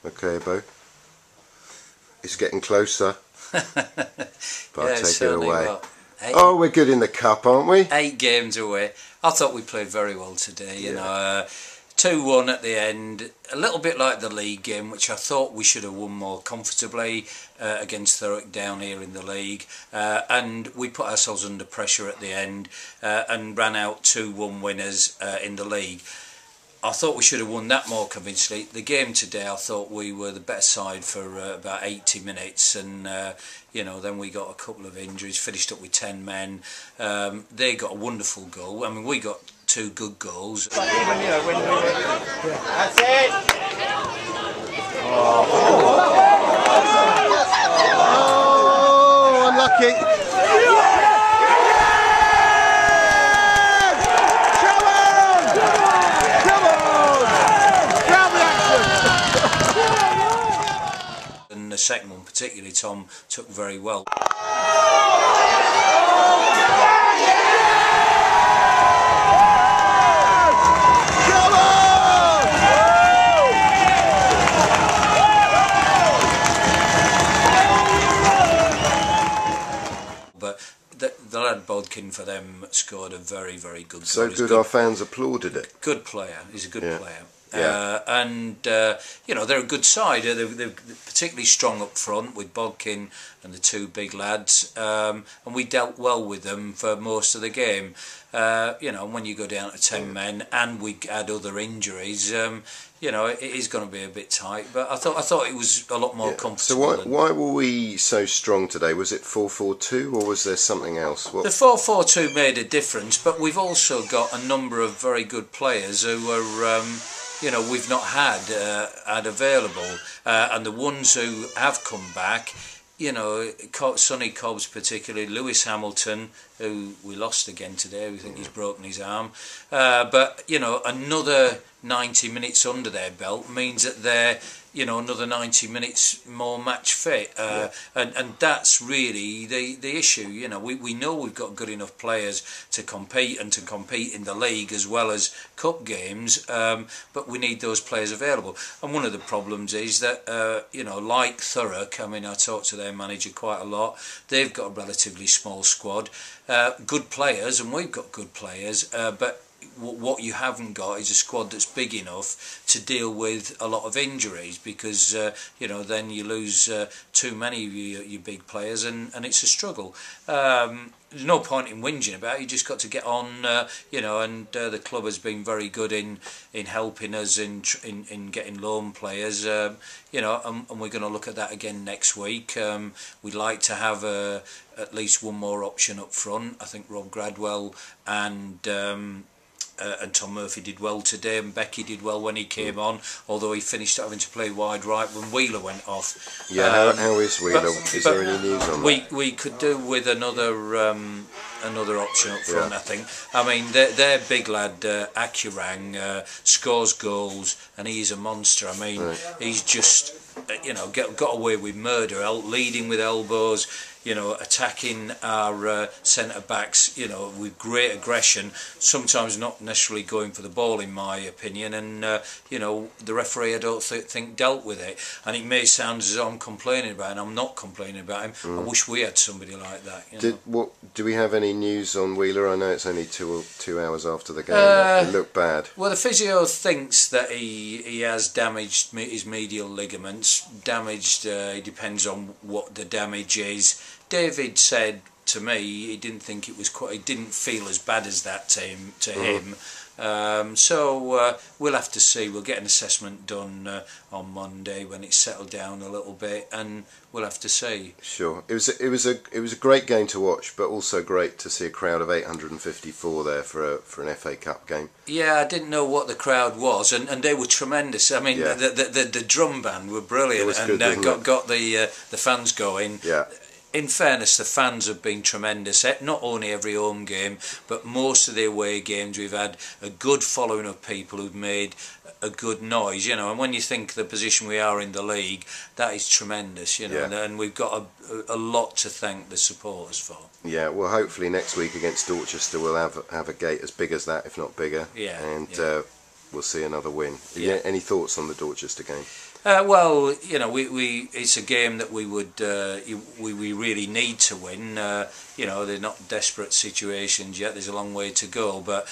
Okay, Bo. It's getting closer. But I'll take it away. Oh, we're good in the cup, aren't we? 8 games away. I thought we played very well today. You know, 2-1 at the end. A little bit like the league game, which I thought we should have won more comfortably against Thurrock down here in the league. And we put ourselves under pressure at the end and ran out 2-1 winners in the league. I thought we should have won that more convincingly. The game today, I thought we were the better side for about 80 minutes, and you know, then we got a couple of injuries, finished up with 10 men. They got a wonderful goal. I mean, we got 2 good goals. That's it! Oh, unlucky. The second one particularly Tom took very well. But the lad Bodkin for them scored a very, very good goal. So good our fans applauded it. Good player, he's a good player. Yeah. You know, they're a good side. They're particularly strong up front with Bodkin and the 2 big lads, and we dealt well with them for most of the game. You know, when you go down to 10 men and we had other injuries, you know, it is going to be a bit tight. But I thought it was a lot more comfortable. So why were we so strong today? Was it 4-4-2 or was there something else? The 4-4-2 made a difference, but we've also got a number of very good players who are. You know, we've not had available, and the ones who have come back, you know, Sonny Cobbs particularly, Lewes Hamilton, who we lost again today, we think he's broken his arm, but, you know, another 90 minutes under their belt means that they're, you know, another 90 minutes more match fit, and that's really the issue. You know, we know we've got good enough players to compete and to compete in the league as well as cup games, but we need those players available. And one of the problems is that you know, like Thurrock, I mean, I talk to their manager quite a lot. They've got a relatively small squad, good players, and we've got good players, but what you haven't got is a squad that's big enough to deal with a lot of injuries, because you know, then you lose too many of your big players, and it's a struggle. There's no point in whinging about it. You just got to get on, you know, and the club has been very good in helping us in getting loan players, you know, and we're going to look at that again next week. We'd like to have at least one more option up front. I think Rob Gradwell and Tom Murphy did well today, and Becky did well when he came on, although he finished having to play wide right when Wheeler went off. Yeah, how is Wheeler? Is there any news on that? We could do with another option up front, I think. I mean, their big lad, Akurang, scores goals, and he's a monster. I mean, he's just, you know, got away with murder, leading with elbows, you know, attacking our centre-backs, you know, with great aggression, sometimes not necessarily going for the ball, in my opinion, and, you know, the referee, I don't think dealt with it. And it may sound as though I'm complaining about him. I'm not complaining about him. I wish we had somebody like that. You know? Do we have any news on Wheeler? I know it's only two hours after the game. It looked bad. Well, the physio thinks that he has damaged his medial ligaments. Damaged, it depends on what the damage is. David said to me he didn't think it was quite. It didn't feel as bad as that to him. So we'll have to see. We'll get an assessment done on Monday when it's settled down a little bit, and we'll have to see. Sure. It was a great game to watch, but also great to see a crowd of 854 there for an FA Cup game. Yeah, I didn't know what the crowd was, and they were tremendous. I mean, the drum band were brilliant, and got the fans going. Yeah. In fairness, the fans have been tremendous. Not only every home game, but most of the away games, we've had a good following of people who've made a good noise, you know. And when you think the position we are in the league, that is tremendous, you know. And we've got a lot to thank the supporters for. Yeah, well, hopefully next week against Dorchester we'll have a gate as big as that, if not bigger. Yeah. And we'll see another win. Yeah. Any thoughts on the Dorchester game? Well, you know, it's a game that we really need to win. You know, they're not desperate situations yet. There's a long way to go, but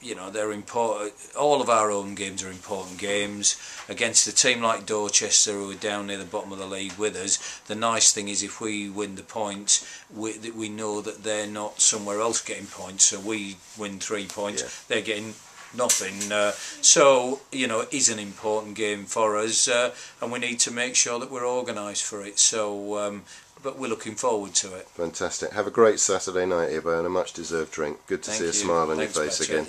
you know, they're important. All of our home games are important games against a team like Dorchester, who are down near the bottom of the league with us. The nice thing is, if we win the points, we know that they're not somewhere else getting points. So we win 3 points, they're getting nothing. So, you know, it is an important game for us, and we need to make sure that we're organised for it. So, but we're looking forward to it. Fantastic. Have a great Saturday night, Ivo, and a much deserved drink. Good to see a smile on your face again.